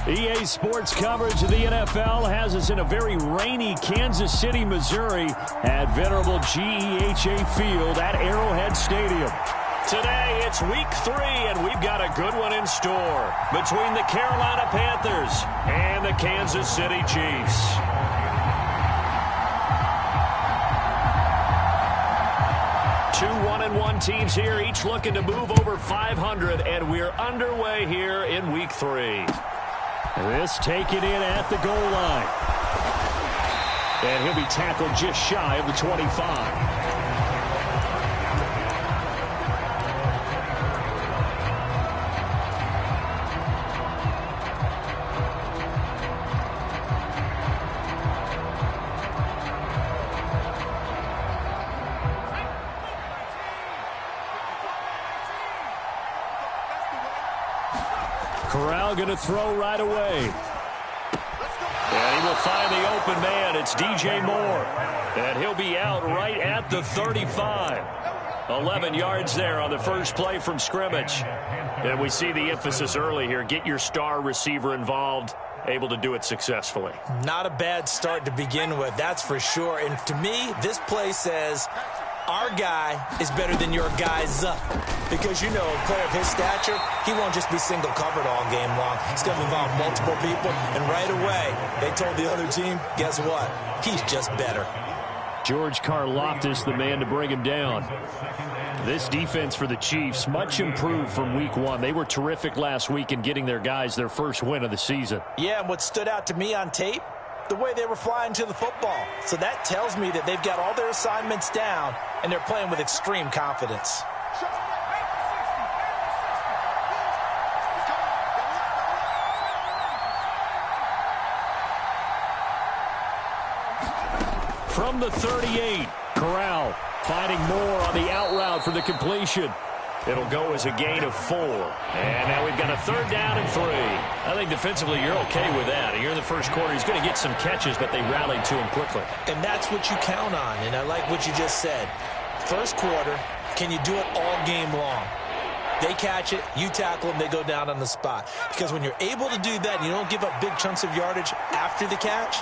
EA Sports coverage of the NFL has us in a very rainy Kansas City, Missouri at venerable GEHA Field at Arrowhead Stadium. Today, it's week 3, and we've got a good one in store between the Carolina Panthers and the Kansas City Chiefs. Two 1-1 teams here, each looking to move over 500, and we're underway here in week 3. This taken in at the goal line. And he'll be tackled just shy of the 25. Corral going to throw right away. And he will find the open man. It's DJ Moore. And he'll be out right at the 35. 11 yards there on the first play from scrimmage. And we see the emphasis early here. Get your star receiver involved. Able to do it successfully. Not a bad start to begin with, that's for sure. And to me, this play says our guy is better than your guy's because, you know, a player of his stature, he won't just be single covered all game long. He's going to involve multiple people, and right away, they told the other team, guess what? He's just better. George Karlaftis, the man to bring him down. This defense for the Chiefs, much improved from week 1. They were terrific last week in getting their guys their first win of the season. Yeah, and what stood out to me on tape, the way they were flying to the football. So that tells me that they've got all their assignments down, and they're playing with extreme confidence. From the 38, Corral finding Moore on the out route for the completion. It'll go as a gain of 4. And now we've got a 3rd down and 3. I think defensively you're okay with that. Here in the first quarter, he's going to get some catches, but they rallied to him quickly. And that's what you count on, and I like what you just said. First quarter, can you do it all game long? They catch it, you tackle them, they go down on the spot. Because when you're able to do that and you don't give up big chunks of yardage after the catch,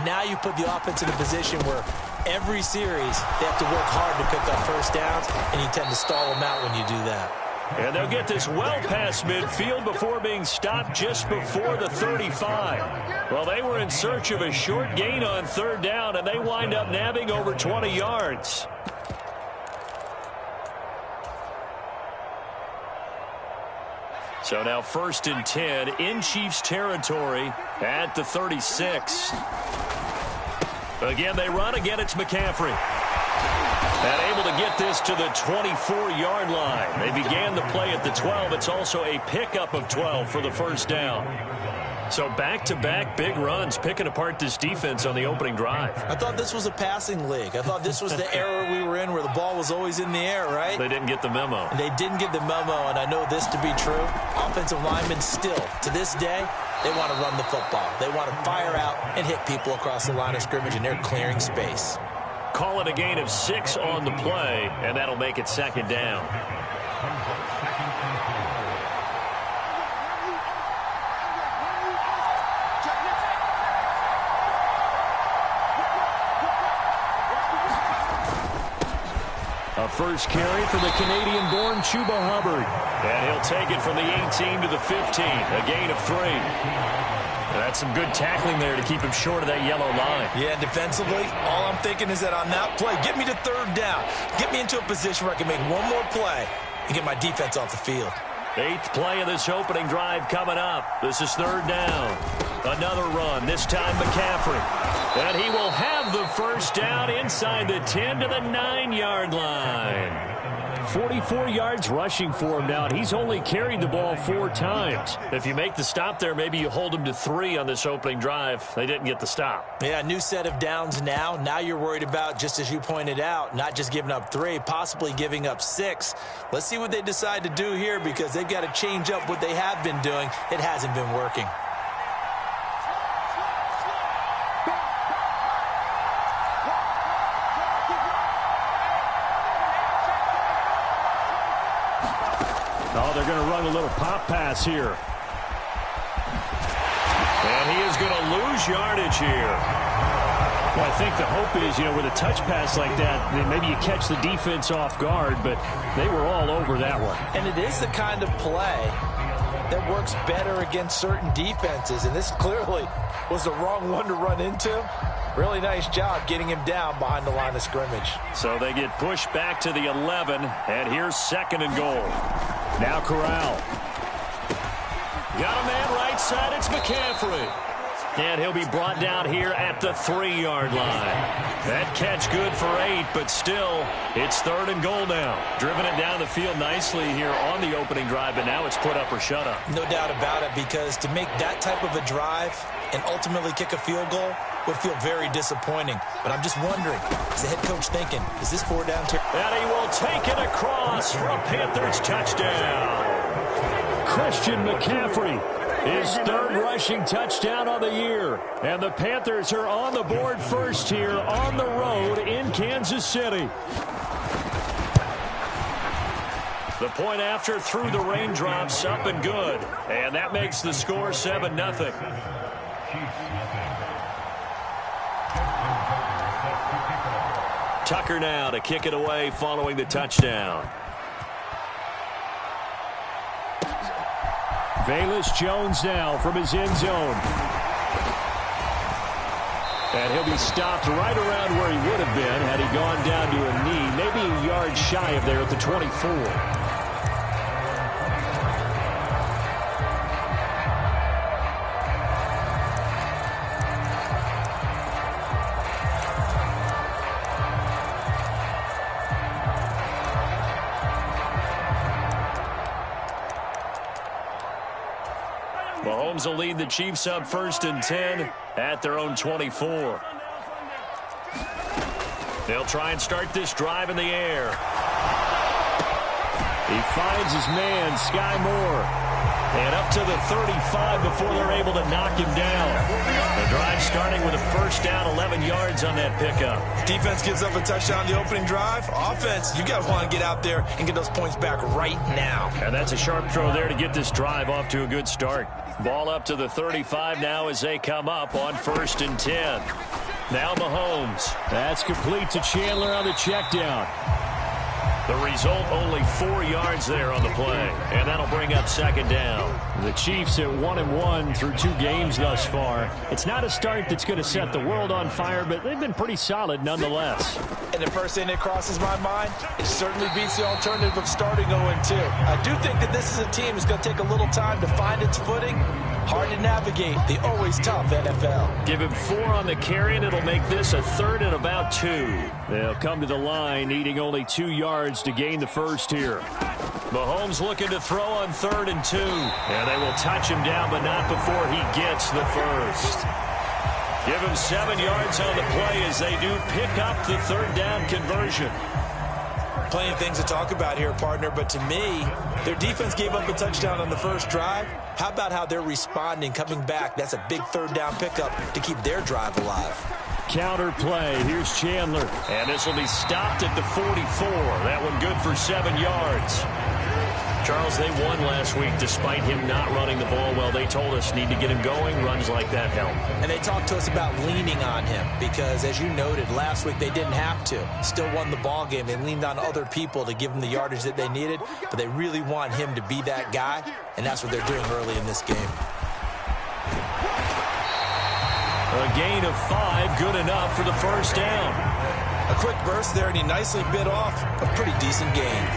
now you put the offense in a position where every series they have to work hard to pick up first downs, and you tend to stall them out when you do that. And they'll get this well past midfield before being stopped just before the 35. Well, they were in search of a short gain on 3rd down, and they wind up nabbing over 20 yards. So now 1st and 10 in Chiefs territory at the 36. Again, they run. Again, it's McCaffrey. And able to get this to the 24-yard line. They began the play at the 12. It's also a pickup of 12 for the first down. So back-to-back big runs, picking apart this defense on the opening drive. I thought this was a passing league. I thought this was the era we were in where the ball was always in the air, right? They didn't get the memo. They didn't get the memo, and I know this to be true. Offensive linemen still, to this day, they want to run the football. They want to fire out and hit people across the line of scrimmage, and they're clearing space. Call it a gain of 6 on the play, and that'll make it 2nd down. A first carry for the Canadian-born Chuba Hubbard. And he'll take it from the 18 to the 15, a gain of 3. That's some good tackling there to keep him short of that yellow line. Yeah, defensively, all I'm thinking is that on that play, get me to 3rd down. Get me into a position where I can make one more play and get my defense off the field. 8th play of this opening drive coming up. This is 3rd down. Another run, this time McCaffrey. And he will have the first down inside the 10 to the 9-yard line. 44 yards rushing for him now, and he's only carried the ball 4 times. If you make the stop there, maybe you hold him to 3 on this opening drive. They didn't get the stop. Yeah, new set of downs now. Now you're worried about, just as you pointed out, not just giving up 3, possibly giving up 6. Let's see what they decide to do here, because they've got to change up what they have been doing. It hasn't been working. Oh, they're going to run a little pop pass here. And he is going to lose yardage here. Well, I think the hope is, with a touch pass like that, then maybe you catch the defense off guard, but they were all over that one. And it is the kind of play that works better against certain defenses, and this clearly was the wrong one to run into. Really nice job getting him down behind the line of scrimmage. So they get pushed back to the 11, and here's 2nd and goal. Now Corral. Got a man right side, it's McCaffrey. And he'll be brought down here at the 3-yard line. That catch good for 8, but still, it's 3rd and goal now. Driven it down the field nicely here on the opening drive, but now it's put up or shut up. No doubt about it, because to make that type of a drive and ultimately kick a field goal would feel very disappointing. But I'm just wondering, is the head coach thinking, is this 4 down? And he will take it across for a Panthers touchdown. Christian McCaffrey. His 3rd rushing touchdown on the year. And the Panthers are on the board first here on the road in Kansas City. The point after through the raindrops, up and good. And that makes the score 7-0. Tucker now to kick it away following the touchdown. Velus Jones now from his end zone. And he'll be stopped right around where he would have been had he gone down to a knee, maybe a yard shy of there at the 24. Mahomes will lead the Chiefs up 1st and 10 at their own 24. They'll try and start this drive in the air. He finds his man, Sky Moore. And up to the 35 before they're able to knock him down. The drive starting with a 1st down, 11 yards on that pickup. Defense gives up a touchdown on the opening drive. Offense, you got to want to get out there and get those points back right now. And that's a sharp throw there to get this drive off to a good start. Ball up to the 35 now as they come up on 1st and 10. Now Mahomes. That's complete to Chandler on the check down. The result, only 4 yards there on the play. And that'll bring up 2nd down. The Chiefs at 1-1 through 2 games thus far. It's not a start that's going to set the world on fire, but they've been pretty solid nonetheless. And the first thing that crosses my mind, it certainly beats the alternative of starting 0-2. I do think that this is a team that's going to take a little time to find its footing. Hard to navigate the always tough NFL. Give him 4 on the carry, and it'll make this a 3rd and about 2. They'll come to the line, needing only 2 yards to gain the first here. Mahomes looking to throw on 3rd and 2. And they will touch him down, but not before he gets the first. Give him 7 yards on the play as they do pick up the 3rd down conversion. Plenty of things to talk about here, partner, but to me, their defense gave up a touchdown on the first drive. How about how they're responding, coming back? That's a big 3rd down pickup to keep their drive alive. Counter play. Here's Chandler. And this will be stopped at the 44. That one good for 7 yards. Charles, they won last week despite him not running the ball well. They told us need to get him going. Runs like that help. And they talked to us about leaning on him because, as you noted, last week they didn't have to. Still won the ball game. They leaned on other people to give them the yardage that they needed, but they really want him to be that guy, and that's what they're doing early in this game. A gain of 5, good enough for the 1st down. A quick burst there, and he nicely bit off a pretty decent gain.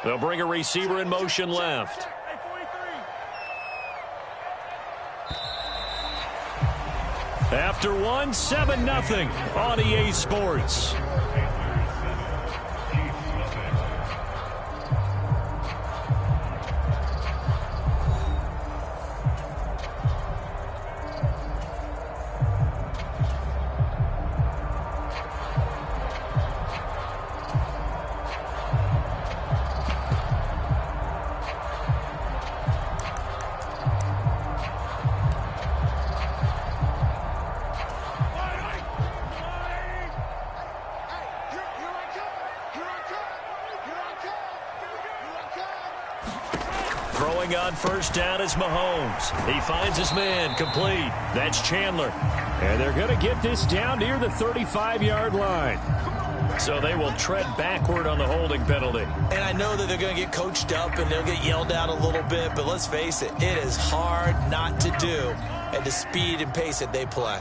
They'll bring a receiver in motion left. After 1, 7-0 on EA Sports. Throwing on first down is Mahomes. He finds his man, complete. That's Chandler. And they're going to get this down near the 35-yard line. So they will tread backward on the holding penalty. And I know that they're going to get coached up and they'll get yelled at a little bit, but let's face it, it is hard not to do at the speed and pace that they play.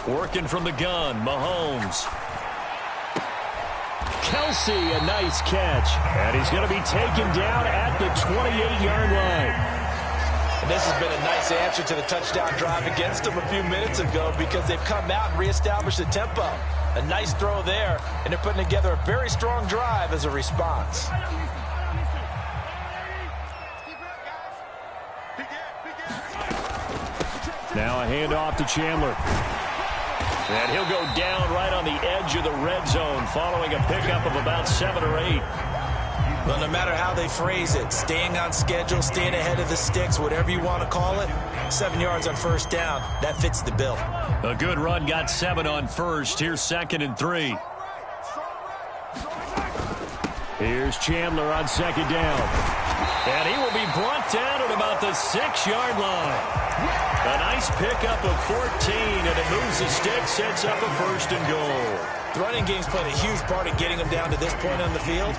Working from the gun, Mahomes. Kelsey, a nice catch. And he's going to be taken down at the 28-yard line. And this has been a nice answer to the touchdown drive against them a few minutes ago because they've come out and reestablished the tempo. A nice throw there, and they're putting together a very strong drive as a response. Now a handoff to Chandler. And he'll go down right on the edge of the red zone following a pickup of about 7 or 8. Well, no matter how they phrase it, staying on schedule, staying ahead of the sticks, whatever you want to call it, 7 yards on first down, that fits the bill. A good run got 7 on first. Here's 2nd and 3. Here's Chandler on 2nd down. And he will be brought down at about the 6-yard line. A nice pickup of 14, and it moves the stick, sets up a 1st and goal. The running game's played a huge part in getting them down to this point on the field.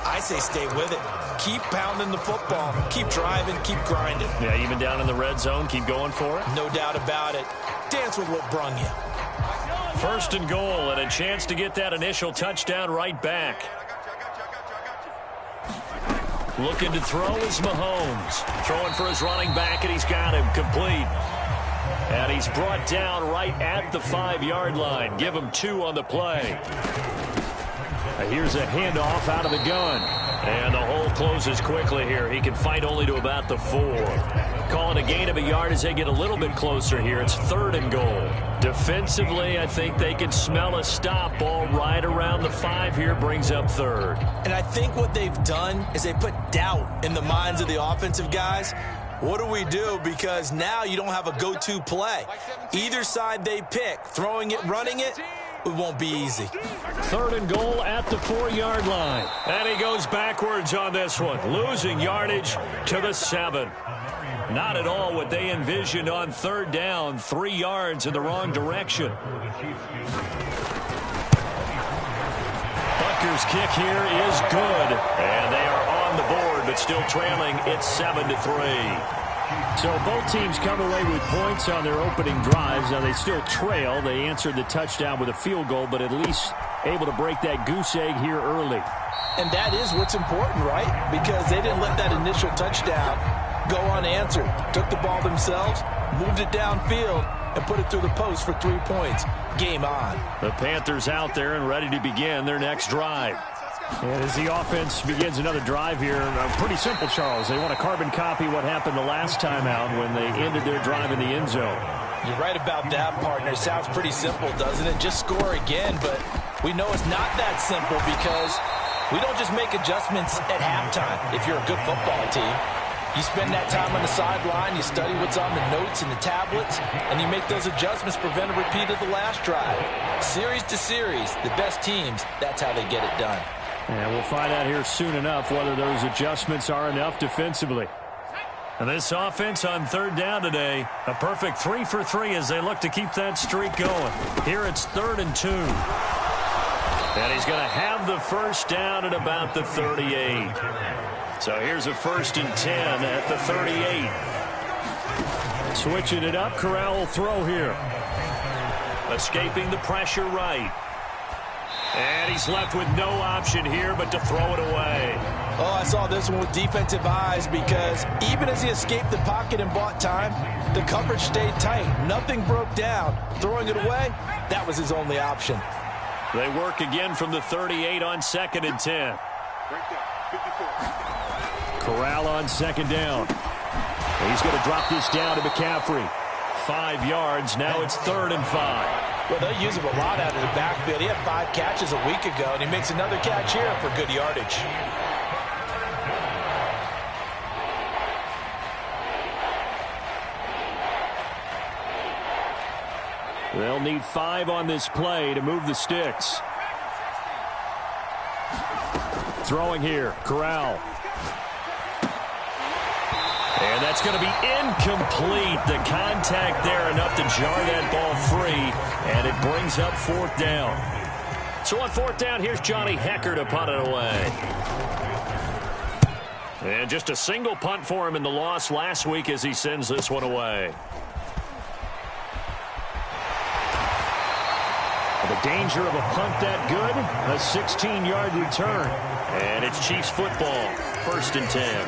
I say stay with it. Keep pounding the football. Keep driving. Keep grinding. Yeah, even down in the red zone, keep going for it. No doubt about it. Dance with what brung you. 1st and goal, and a chance to get that initial touchdown right back. Looking to throw is Mahomes. Throwing for his running back, and he's got him complete. And he's brought down right at the 5-yard line. Give him 2 on the play. Here's a handoff out of the gun. And the hole closes quickly here. He can fight only to about the 4. Calling a gain of a yard as they get a little bit closer here. It's 3rd and goal. Defensively, I think they can smell a stop ball right around the 5 here. Brings up 3rd. And I think what they've done is they put doubt in the minds of the offensive guys. What do we do? Because now you don't have a go-to play. Either side they pick, throwing it, running it, it won't be easy. 3rd and goal at the 4-yard line. And he goes backwards on this one, losing yardage to the 7. Not at all what they envisioned on 3rd down. 3 yards in the wrong direction. Butker's kick here is good. And they are on the board, but still trailing. It's 7-3. So both teams come away with points on their opening drives. Now they still trail. They answered the touchdown with a field goal, but at least able to break that goose egg here early. And that is what's important, right? Because they didn't let that initial touchdown go unanswered. Took the ball themselves, moved it downfield, and put it through the post for 3 points. Game on. The Panthers out there and ready to begin their next drive. And as the offense begins another drive here, pretty simple, Charles. They want to carbon copy what happened the last time out when they ended their drive in the end zone. You're right about that, partner. Sounds pretty simple, doesn't it? Just score again, but we know it's not that simple because we don't just make adjustments at halftime if you're a good football team. You spend that time on the sideline, you study what's on the notes and the tablets, and you make those adjustments, prevent a repeat of the last drive. Series to series, the best teams, that's how they get it done. And we'll find out here soon enough whether those adjustments are enough defensively. And this offense on 3rd down today, a perfect 3 for 3 as they look to keep that streak going. Here it's 3rd and 2. And he's going to have the 1st down at about the 38. So here's a 1st and 10 at the 38. Switching it up, Corral will throw here. Escaping the pressure right. And he's left with no option here but to throw it away. Oh, I saw this one with defensive eyes because even as he escaped the pocket and bought time, the coverage stayed tight. Nothing broke down. Throwing it away, that was his only option. They work again from the 38 on 2nd and 10. Corral on 2nd down. He's going to drop this down to McCaffrey. 5 yards. Now it's 3rd and 5. Well, they'll use him a lot out of the backfield. He had 5 catches a week ago, and he makes another catch here for good yardage. They'll need 5 on this play to move the sticks. Throwing here, Corral. And that's going to be incomplete. The contact there enough to jar that ball free, and it brings up 4th down. So on 4th down, here's Johnny Hecker to punt it away. And just a single punt for him in the loss last week as he sends this one away. The danger of a punt that good, a 16-yard return. And it's Chiefs football, 1st and 10.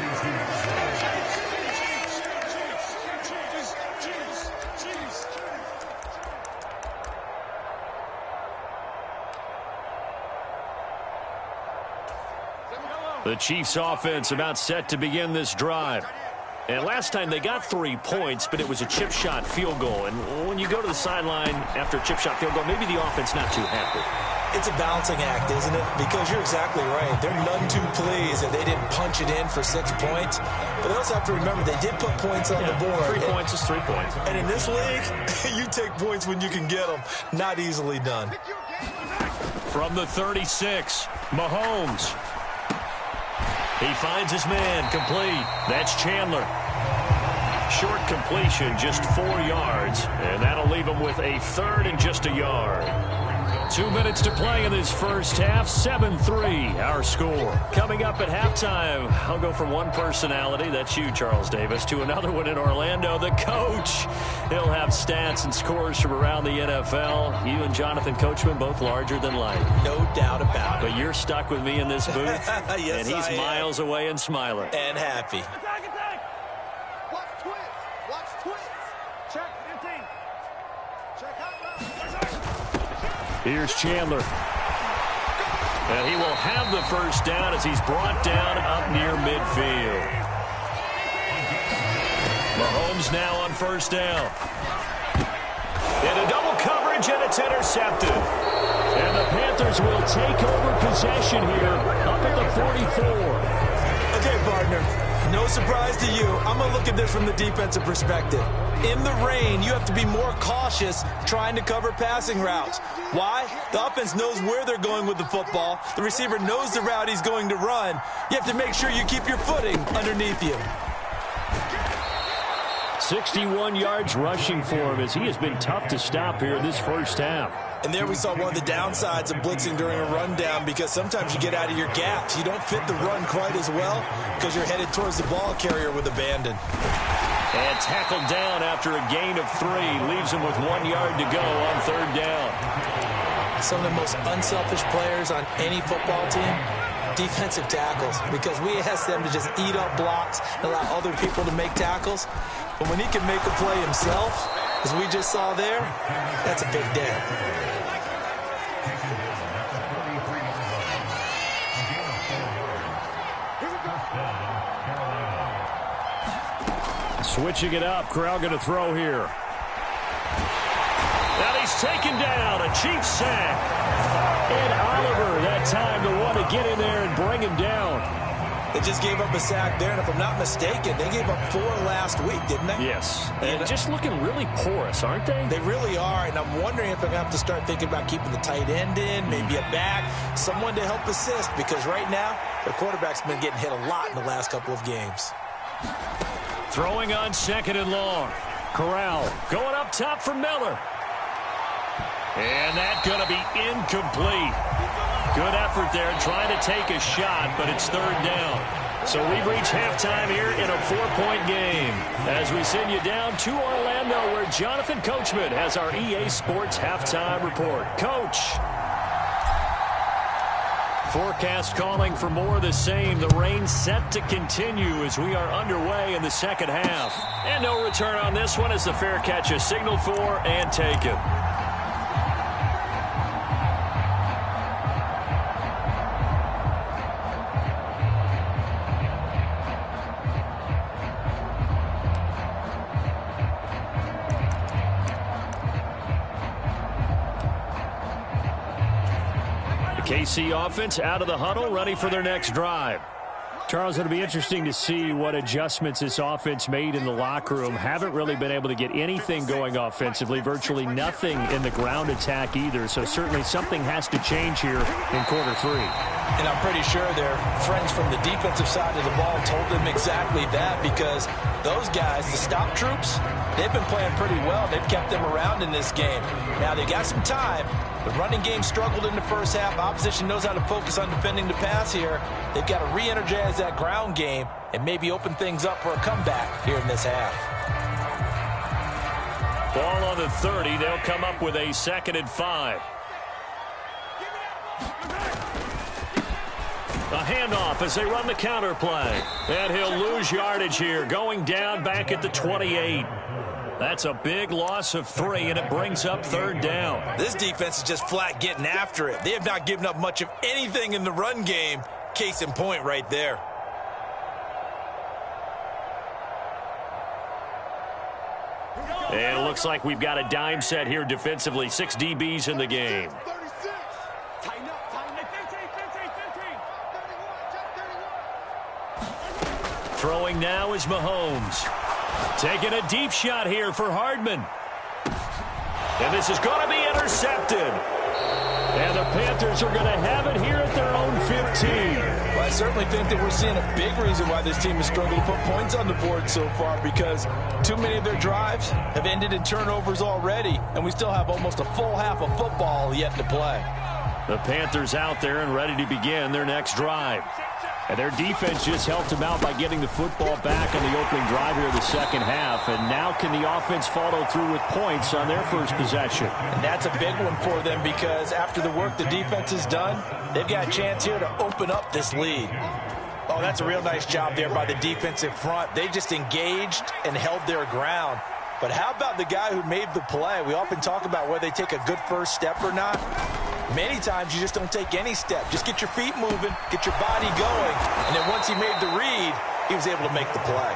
The Chiefs offense about set to begin this drive. And last time they got 3 points, but it was a chip shot field goal. And when you go to the sideline after a chip shot field goal, maybe the offense not too happy. It's a balancing act, isn't it? Because you're exactly right. They're none too pleased that they didn't punch it in for 6 points. But they also have to remember they did put points on the board. 3 points is 3 points. And in this league, you take points when you can get them. Not easily done. From the 36, Mahomes. He finds his man, complete. That's Chandler. Short completion, just 4 yards. And that'll leave him with a 3rd and just a yard. 2 minutes to play in this first half. 7-3, our score. Coming up at halftime, I'll go from one personality, that's you, Charles Davis, to another one in Orlando, the coach. He'll have stats and scores from around the NFL. You and Jonathan Coachman, both larger than life. No doubt about it. But you're stuck with me in this booth. Yes, and he's miles away and smiling. And happy. Watch twins. Watch twins. Check 15. Check out. Here's Chandler. And he will have the first down as he's brought down up near midfield. Mahomes now on 1st down. Into double coverage, and it's intercepted. And the Panthers will take over possession here up at the 44. Okay, partner. No surprise to you. I'm going to look at this from the defensive perspective. In the rain, you have to be more cautious trying to cover passing routes. Why? The offense knows where they're going with the football. The receiver knows the route he's going to run. You have to make sure you keep your footing underneath you. 61 yards rushing for him as he has been tough to stop here in this first half. And there we saw one of the downsides of blitzing during a rundown, because sometimes you get out of your gaps. You don't fit the run quite as well because you're headed towards the ball carrier with abandon. And tackled down after a gain of 3. Leaves him with 1 yard to go on 3rd down. Some of the most unselfish players on any football team, defensive tackles, because we ask them to just eat up blocks and allow other people to make tackles. But when he can make a play himself, as we just saw there, that's a big day. Switching it up, Corral going to throw here. Now he's taken down, a Chiefs sack. And Oliver, that time the one to get in there and bring him down. They just gave up a sack there, and if I'm not mistaken, they gave up 4 last week, didn't they? Yes. And just looking really porous, aren't they? They really are, and I'm wondering if they're going to have to start thinking about keeping the tight end in, maybe a back, someone to help assist, because right now, their quarterback's been getting hit a lot in the last couple of games. Throwing on 2nd and long. Corral going up top for Miller. And that's going to be incomplete. Good effort there trying to take a shot, but it's 3rd down. So we've reached halftime here in a 4-point game as we send you down to Orlando, where Jonathan Coachman has our EA Sports halftime report. Coach. Forecast calling for more of the same. The rain set to continue as we are underway in the second half. And no return on this one as the fair catch is signaled for and taken. KC offense out of the huddle, ready for their next drive. Charles, it'll be interesting to see what adjustments this offense made in the locker room. Haven't really been able to get anything going offensively, virtually nothing in the ground attack either. So certainly something has to change here in quarter 3. And I'm pretty sure their friends from the defensive side of the ball told them exactly that, because those guys, the stop troops, they've been playing pretty well. They've kept them around in this game. Now they got some time. The running game struggled in the first half. Opposition knows how to focus on defending the pass here. They've got to re-energize that ground game and maybe open things up for a comeback here in this half. Ball on the 30. They'll come up with a 2nd and 5. A handoff as they run the counter play. And he'll lose yardage here, going down back at the 28. That's a big loss of 3, and it brings up 3rd down. This defense is just flat getting after it. They have not given up much of anything in the run game. Case in point right there. And it looks like we've got a dime set here defensively. 6 DBs in the game. Throwing now is Mahomes. Taking a deep shot here for Hardman. And this is going to be intercepted. And the Panthers are going to have it here at their own 15. Well, I certainly think that we're seeing a big reason why this team has struggled to put points on the board so far, because too many of their drives have ended in turnovers already, and we still have almost a full half of football yet to play. The Panthers out there and ready to begin their next drive. And their defense just helped them out by getting the football back on the opening drive here of the second half. And now can the offense follow through with points on their first possession? And that's a big one for them, because after the work the defense has done, they've got a chance here to open up this lead. Oh, that's a real nice job there by the defensive front. They just engaged and held their ground. But how about the guy who made the play? We often talk about whether they take a good first step or not. Many times you just don't take any step. Just get your feet moving, get your body going, and then once he made the read, he was able to make the play.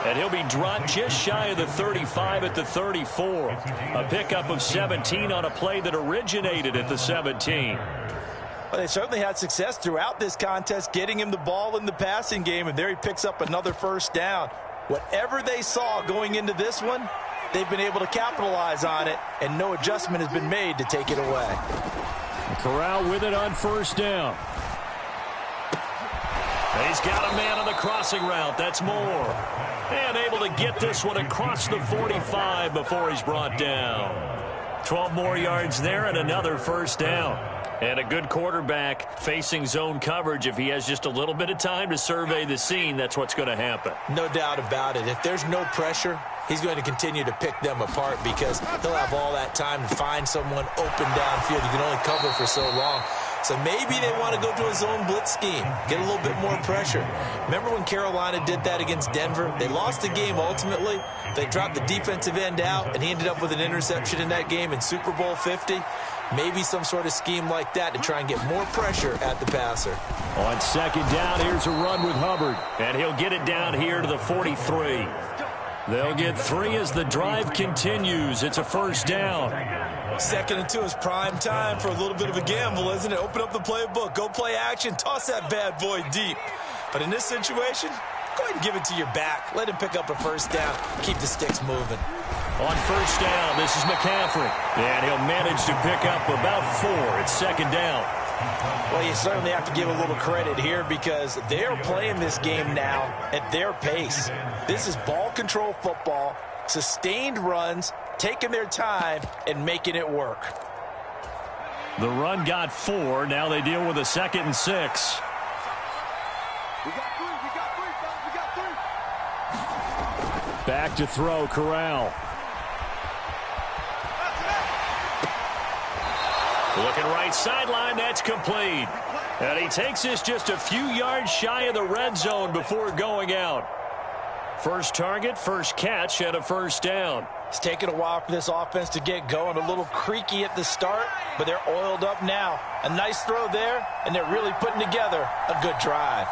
And he'll be dropped just shy of the 35 at the 34. A pickup of 17 on a play that originated at the 17. Well, they certainly had success throughout this contest, getting him the ball in the passing game, and there he picks up another first down. Whatever they saw going into this one, they've been able to capitalize on it, and no adjustment has been made to take it away. Corral with it on first down. He's got a man on the crossing route. That's Moore. And able to get this one across the 45 before he's brought down. 12 more yards there and another first down. And a good quarterback facing zone coverage. If he has just a little bit of time to survey the scene, that's what's going to happen. No doubt about it. If there's no pressure, he's going to continue to pick them apart, because he'll have all that time to find someone open downfield. You can only cover for so long. So maybe they want to go to a zone blitz scheme, get a little bit more pressure. Remember when Carolina did that against Denver? They lost the game ultimately. They dropped the defensive end out, and he ended up with an interception in that game in Super Bowl 50. Maybe some sort of scheme like that to try and get more pressure at the passer. On second down, here's a run with Hubbard. And he'll get it down here to the 43. They'll get 3 as the drive continues. It's a first down. 2nd and 2 is prime time for a little bit of a gamble, isn't it? Open up the playbook, go play action, toss that bad boy deep. But in this situation, go ahead and give it to your back. Let him pick up a first down. Keep the sticks moving. On first down, this is McCaffrey. And he'll manage to pick up about 4. It's second down. Well, you certainly have to give a little credit here, because they are playing this game now at their pace. This is ball control football, sustained runs, taking their time and making it work. The run got 4. Now they deal with a 2nd and 6. We got 3, fellas, we got 3. Back to throw, Corral. Looking right sideline, that's complete. And he takes this just a few yards shy of the red zone before going out. First target, first catch, and a first down. It's taken a while for this offense to get going. A little creaky at the start, but they're oiled up now. A nice throw there, and they're really putting together a good drive.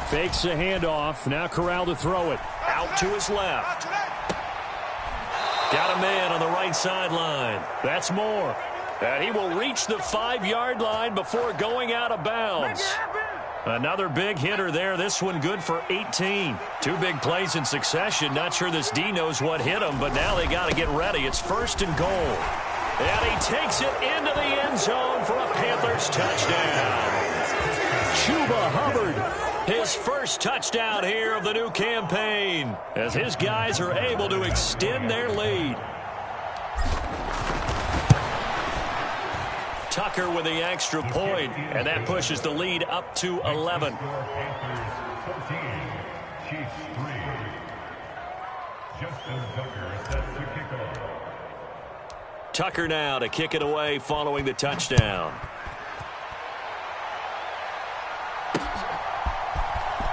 Fakes a handoff. Now Corral to throw it. Out to his left. Got a man on the right sideline. That's Moore. And he will reach the 5-yard line before going out of bounds. Another big hitter there. This one good for 18. 2 big plays in succession. Not sure this D knows what hit him, but now they got to get ready. It's 1st and goal. And he takes it into the end zone for a Panthers touchdown. Chuba Hubbard, his first touchdown here of the new campaign, as his guys are able to extend their lead. Tucker with the extra point, and that pushes the lead up to 11. Tucker now to kick it away following the touchdown.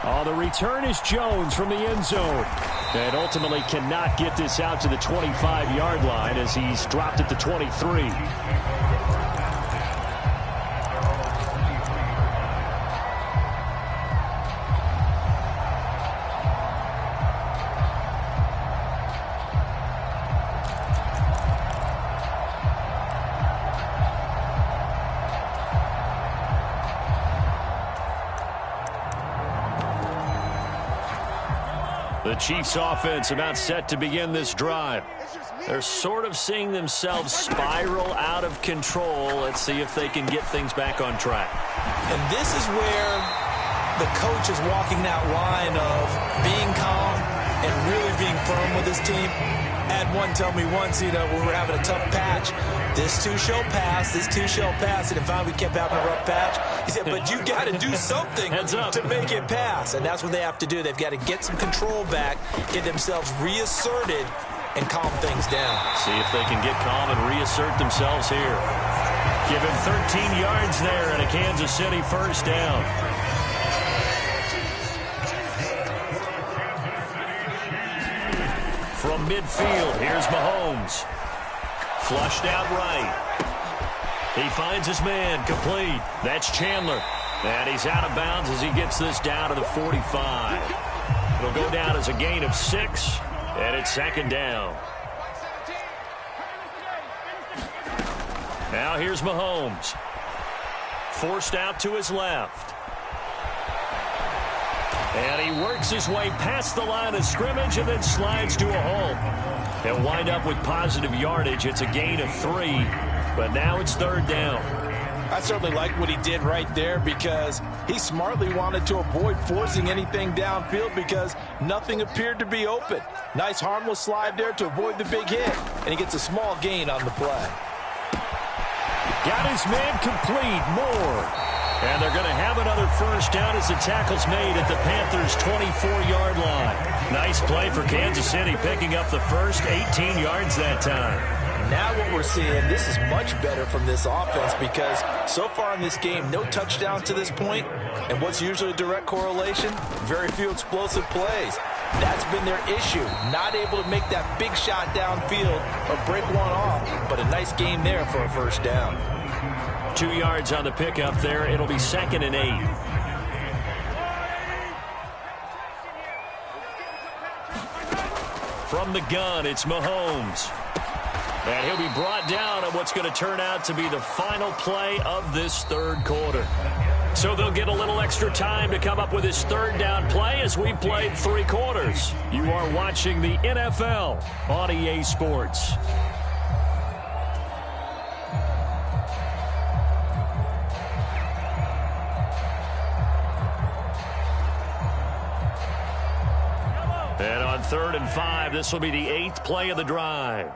Oh, the return is Jones from the end zone. And ultimately cannot get this out to the 25-yard line as he's dropped at the 23. The Chiefs offense about set to begin this drive. They're sort of seeing themselves spiral out of control. Let's see if they can get things back on track. And this is where the coach is walking that line of being calm and really being firm with his team. I had one tell me once, when we were having a tough patch, this too shall pass, this too shall pass. And finally we kept having a rough patch. He said, but you got to do something to make it pass. And that's what they have to do. They've got to get some control back, get themselves reasserted, and calm things down. See if they can get calm and reassert themselves here. Give him 13 yards there and a Kansas City first down. From midfield, here's Mahomes. Flushed out right. He finds his man, complete. That's Chandler. And he's out of bounds as he gets this down to the 45. It'll go down as a gain of 6, and it's 2nd down. Now here's Mahomes. Forced out to his left. And he works his way past the line of scrimmage and then slides to a halt. He'll wind up with positive yardage. It's a gain of 3, but now it's 3rd down. I certainly like what he did right there because he smartly wanted to avoid forcing anything downfield because nothing appeared to be open. Nice harmless slide there to avoid the big hit, and he gets a small gain on the play. Got his man complete, Moore. And they're going to have another first down as the tackle's made at the Panthers' 24-yard line. Nice play for Kansas City, picking up the first 18 yards that time. Now what we're seeing, this is much better from this offense because so far in this game, no touchdown to this point. And what's usually a direct correlation? Very few explosive plays. That's been their issue. Not able to make that big shot downfield or break one off. But a nice game there for a first down. 2 yards on the pickup there. It'll be 2nd and 8. From the gun, it's Mahomes. And he'll be brought down at what's going to turn out to be the final play of this 3rd quarter. So they'll get a little extra time to come up with his 3rd down play as we played 3 quarters. You are watching the NFL on EA Sports. And on 3rd and 5, this will be the 8th play of the drive.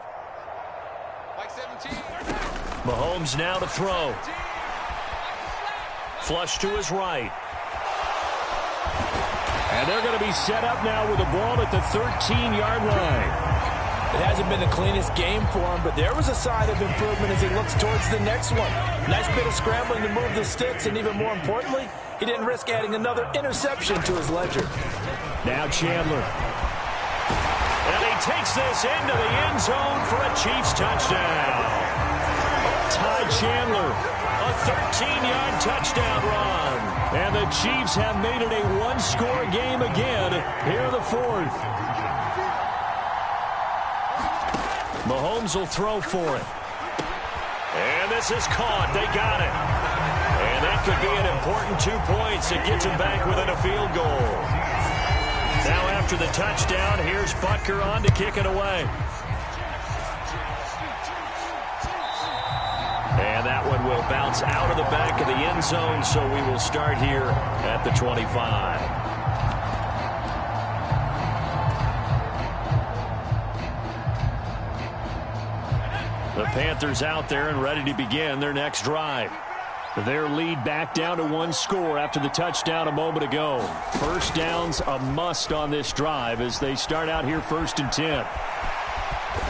Mahomes now to throw. Flush to his right. And they're going to be set up now with the ball at the 13-yard line. It hasn't been the cleanest game for him, but there was a sign of improvement as he looks towards the next one. Nice bit of scrambling to move the sticks, and even more importantly, he didn't risk adding another interception to his ledger. Now Chandler. And he takes this into the end zone for a Chiefs touchdown. Ty Chandler, a 13-yard touchdown run. And the Chiefs have made it a one-score game again here in the 4th. Mahomes will throw for it. And And this is caught. They got it. And that could be an important 2 points. It gets them back within a field goal. Now after the touchdown, here's Butker on to kick it away. And that one will bounce out of the back of the end zone, so we will start here at the 25. The Panthers out there and ready to begin their next drive. Their lead back down to 1 score after the touchdown a moment ago. First down's a must on this drive as they start out here 1st and 10.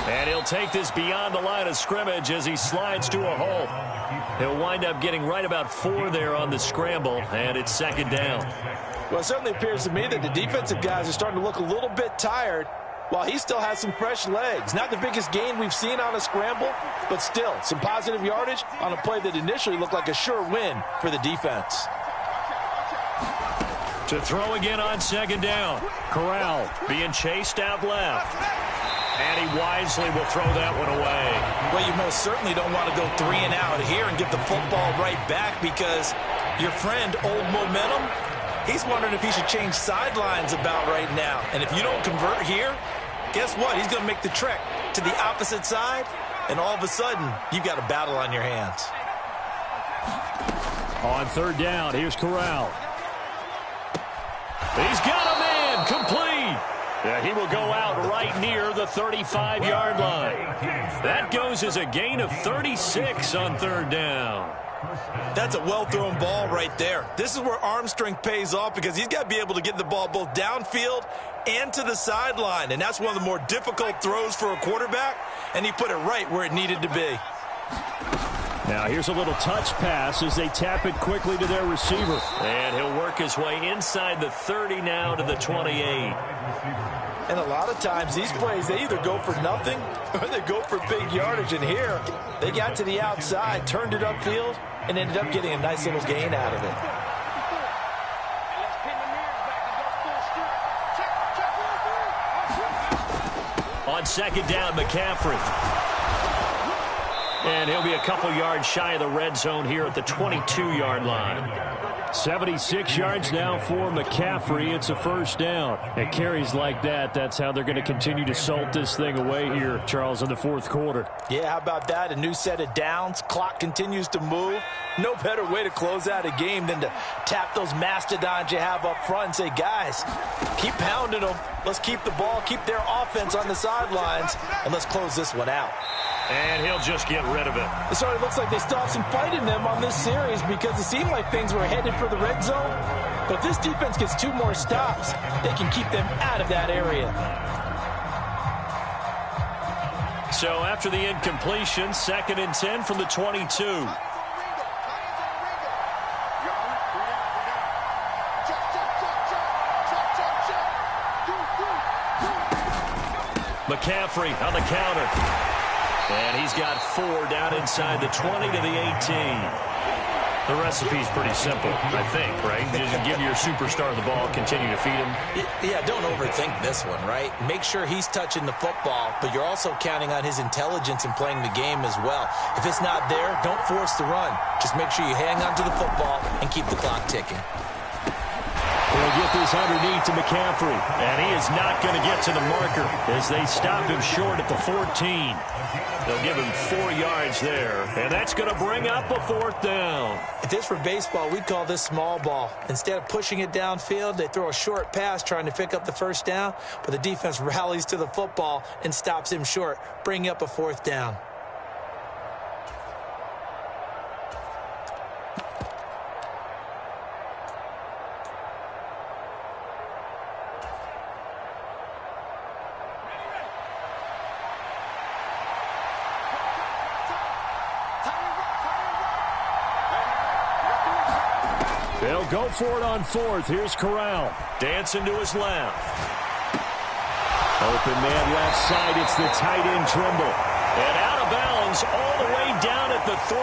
And he'll take this beyond the line of scrimmage as he slides to a hole. He'll wind up getting right about 4 there on the scramble, and it's 2nd down. Well, it certainly appears to me that the defensive guys are starting to look a little bit tired while he still has some fresh legs. Not the biggest gain we've seen on a scramble, but still some positive yardage on a play that initially looked like a sure win for the defense. To throw again on 2nd down. Corral being chased out left. And he wisely will throw that one away. Well, you most certainly don't want to go 3 and out here and get the football right back because your friend, Old Momentum, he's wondering if he should change sidelines about right now. And if you don't convert here, guess what? He's going to make the trek to the opposite side, and all of a sudden, you've got a battle on your hands. On 3rd down, here's Corral. He's got a man, complete. Yeah, he will go out right near the 35-yard line. That goes as a gain of 36 on 3rd down. That's a well-thrown ball right there. This is where arm strength pays off because he's got to be able to get the ball both downfield and to the sideline, and that's one of the more difficult throws for a quarterback, and he put it right where it needed to be. Now here's a little touch pass as they tap it quickly to their receiver. And he'll work his way inside the 30 now to the 28. And a lot of times these plays, they either go for nothing or they go for big yardage. And here, they got to the outside, turned it upfield, and ended up getting a nice little gain out of it. On 2nd down, McCaffrey. And he'll be a couple yards shy of the red zone here at the 22-yard line. 76 yards now for McCaffrey. It's a 1st down. It carries like that. That's how they're going to continue to salt this thing away here, Charles, in the 4th quarter. Yeah, how about that? A new set of downs. Clock continues to move. No better way to close out a game than to tap those mastodons you have up front and say, guys, keep pounding them. Let's keep the ball, keep their offense on the sidelines, and let's close this one out. And he'll just get rid of it. It already looks like they still have some fight in them on this series because it seemed like things were headed for the red zone. But if this defense gets 2 more stops, they can keep them out of that area. So after the incompletion, 2nd and 10 from the 22. McCaffrey on the counter. And he's got 4 down inside the 20 to the 18. The recipe's pretty simple, I think, right? Just give your superstar the ball, continue to feed him. Yeah, don't overthink this one, right? Make sure he's touching the football, but you're also counting on his intelligence in playing the game as well. If it's not there, don't force the run. Just make sure you hang on to the football and keep the clock ticking. They'll get this underneath to McCaffrey, and he is not going to get to the marker as they stop him short at the 14. They'll give him 4 yards there, and that's going to bring up a 4th down. If this were baseball, we'd call this small ball. Instead of pushing it downfield, they throw a short pass trying to pick up the 1st down, but the defense rallies to the football and stops him short, bringing up a 4th down. They'll go for it on 4th. Here's Corral. Dancing to his left. Open man left side. It's the tight end Trimble. And out of bounds all the way down at the 3.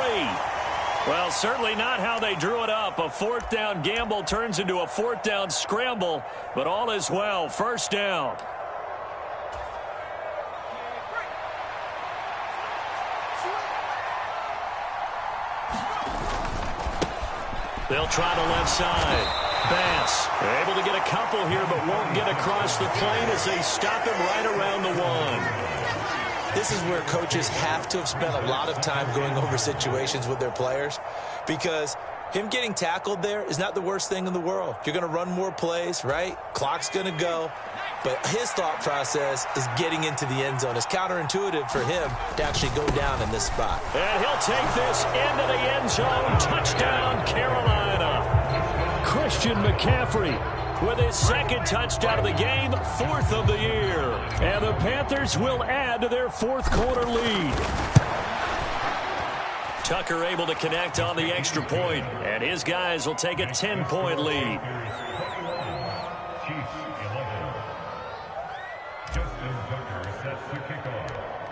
Well, certainly not how they drew it up. A 4th down gamble turns into a 4th down scramble. But all is well. 1st down. They'll try the left side. Bass able to get a couple here, but won't get across the plane as they stop him right around the 1. This is where coaches have to have spent a lot of time going over situations with their players, because him getting tackled there is not the worst thing in the world. You're going to run more plays, right? Clock's going to go. But his thought process is getting into the end zone. It's counterintuitive for him to actually go down in this spot. And he'll take this into the end zone. Touchdown, Carolina. Christian McCaffrey with his second touchdown of the game, 4th of the year. And the Panthers will add to their 4th quarter lead. Tucker able to connect on the extra point, and his guys will take a 10-point lead.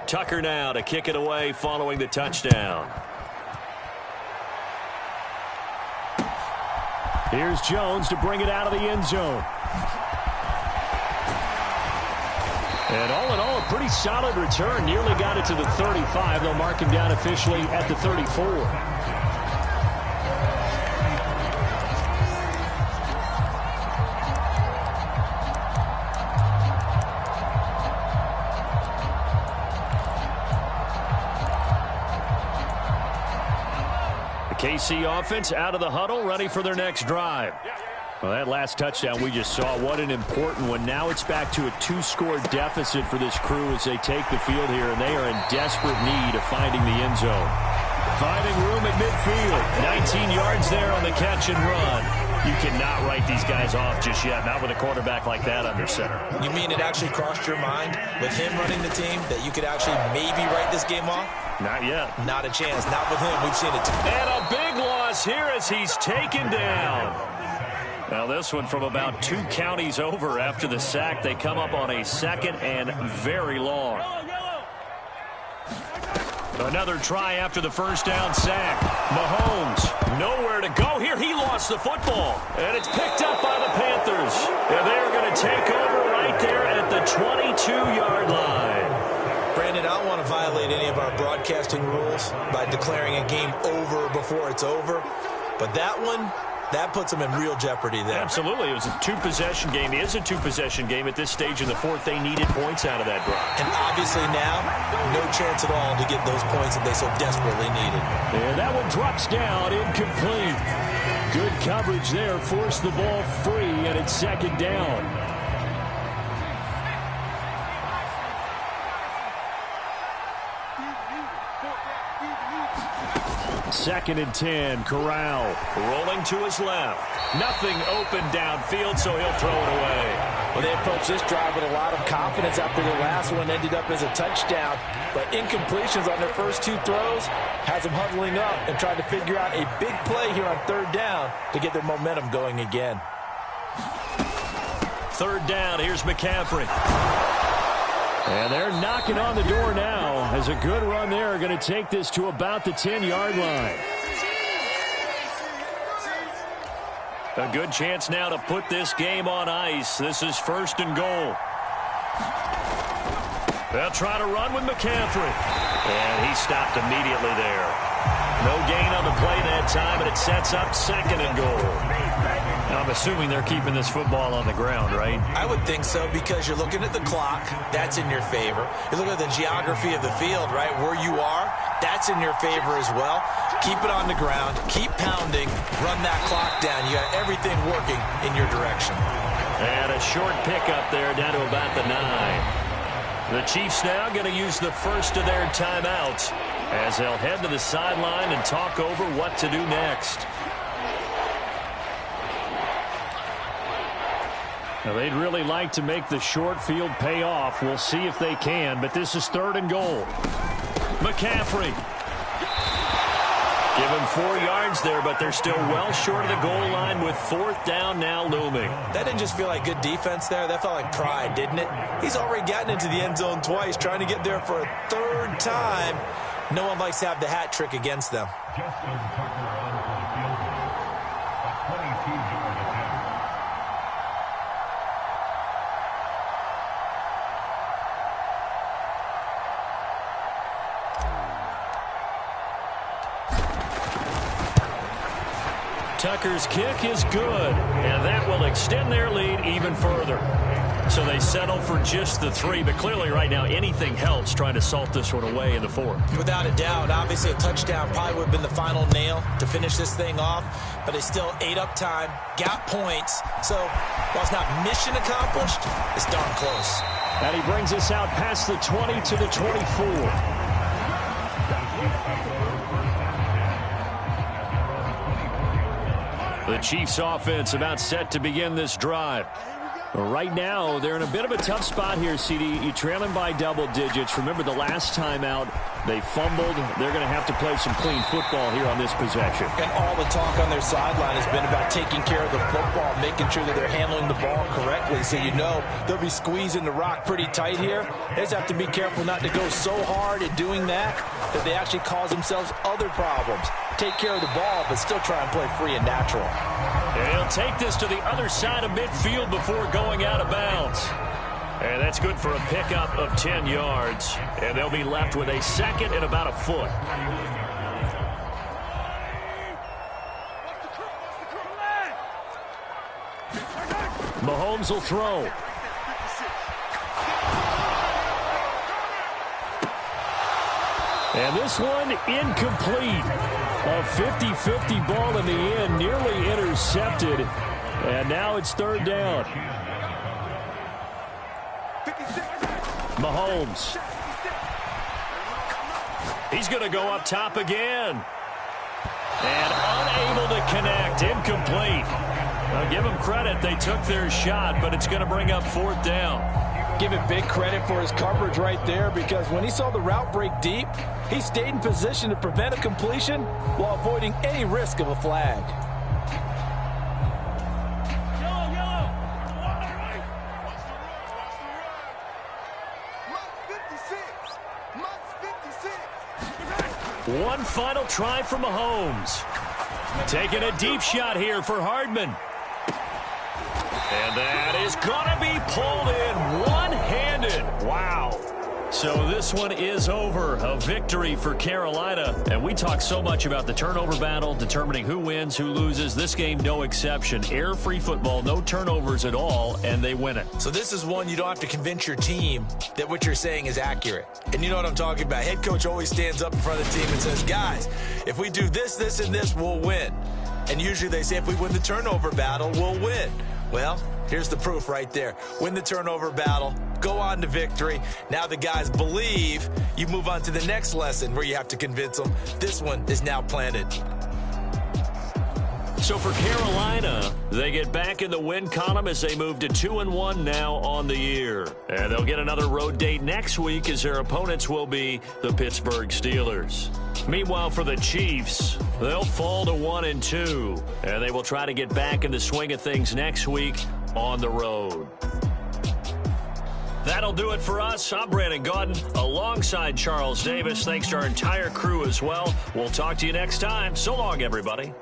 Tucker now to kick it away following the touchdown. Here's Jones to bring it out of the end zone. And all in all, a pretty solid return. Nearly got it to the 35. They'll mark him down officially at the 34. The KC offense out of the huddle, ready for their next drive. Well, that last touchdown we just saw, what an important one. Now it's back to a 2-score deficit for this crew as they take the field here, and they are in desperate need of finding the end zone. Finding room at midfield. 19 yards there on the catch and run. You cannot write these guys off just yet, not with a quarterback like that under center. You mean it actually crossed your mind with him running the team that you could actually maybe write this game off? Not yet. Not a chance. Not with him. We've seen it. And a big loss here as he's taken down. Now this one from about 2 counties over after the sack. They come up on a 2nd and very long. Another try after the first down sack. Mahomes nowhere to go here. He lost the football. And it's picked up by the Panthers. And they're going to take over right there at the 22-yard line. Brandon, I don't want to violate any of our broadcasting rules by declaring a game over before it's over. But that one, that puts them in real jeopardy there. Absolutely. It was a 2-possession game. It is a 2-possession game at this stage in the 4th. They needed points out of that drive. And obviously now, no chance at all to get those points that they so desperately needed. And that one drops down, incomplete. Good coverage there. Forced the ball free, and it's 2nd down. 2nd and 10. Corral rolling to his left. Nothing open downfield, so he'll throw it away. Well, they approached this drive with a lot of confidence after their last one ended up as a touchdown. But incompletions on their first 2 throws has them huddling up and trying to figure out a big play here on 3rd down to get their momentum going again. 3rd down. Here's McCaffrey. And they're knocking on the door now as a good run there. Going to take this to about the 10-yard line. A good chance now to put this game on ice. This is 1st and goal. They'll try to run with McCaffrey. And he stopped immediately there. No gain on the play that time, and it sets up 2nd and goal. Now, I'm assuming they're keeping this football on the ground, right? I would think so, because you're looking at the clock. That's in your favor. You look at the geography of the field, right? Where you are, that's in your favor as well. Keep it on the ground. Keep pounding. Run that clock down. You got everything working in your direction. And a short pickup there down to about the 9. The Chiefs now going to use the first of their timeouts as they'll head to the sideline and talk over what to do next. Now, they'd really like to make the short field pay off. We'll see if they can, but this is 3rd and goal. McCaffrey. Give him 4 yards there, but they're still well short of the goal line with 4th down now looming. That didn't just feel like good defense there. That felt like pride, didn't it? He's already gotten into the end zone twice, trying to get there for a 3rd time. No one likes to have the hat trick against them. Tucker's kick is good, and that will extend their lead even further. So they settle for just the 3, but clearly right now anything helps trying to salt this one away in the 4th. Without a doubt, obviously a touchdown probably would have been the final nail to finish this thing off, but they still ate up time, got points. So while it's not mission accomplished, it's darn close. And he brings us out past the 20 to the 24. The Chiefs offense about set to begin this drive. Right now, they're in a bit of a tough spot here, CD. You're trailing by double digits. Remember the last time out, they fumbled. They're going to have to play some clean football here on this possession. And all the talk on their sideline has been about taking care of the football, making sure that they're handling the ball correctly. So you know they'll be squeezing the rock pretty tight here. They just have to be careful not to go so hard at doing that they actually cause themselves other problems. Take care of the ball, but still try and play free and natural. And he'll take this to the other side of midfield before going out of bounds. And that's good for a pickup of 10 yards. And they'll be left with a 2nd and about a foot. Mahomes will throw. And this one incomplete. A 50-50 ball in the end, nearly intercepted. And now it's 3rd down. Mahomes. He's going to go up top again. And unable to connect. Incomplete. I'll give him credit. They took their shot, but it's going to bring up 4th down. Give him big credit for his coverage right there, because when he saw the route break deep, he stayed in position to prevent a completion while avoiding any risk of a flag. One final try for Mahomes. Taking a deep shot here for Hardman. And that is going to be pulled in one-handed. Wow. So this one is over. A victory for Carolina. And we talk so much about the turnover battle, determining who wins, who loses. This game, no exception. Error-free football, no turnovers at all, and they win it. So this is one you don't have to convince your team that what you're saying is accurate. And you know what I'm talking about. Head coach always stands up in front of the team and says, guys, if we do this, this, and this, we'll win. And usually they say if we win the turnover battle, we'll win. Well, here's the proof right there. Win the turnover battle, go on to victory. Now the guys believe. You move on to the next lesson where you have to convince them. This one is now planted. So for Carolina, they get back in the win column as they move to 2-1 now on the year. And they'll get another road date next week as their opponents will be the Pittsburgh Steelers. Meanwhile, for the Chiefs, they'll fall to 1-2. And they will try to get back in the swing of things next week on the road. That'll do it for us. I'm Brandon Gaudin alongside Charles Davis. Thanks to our entire crew as well. We'll talk to you next time. So long, everybody.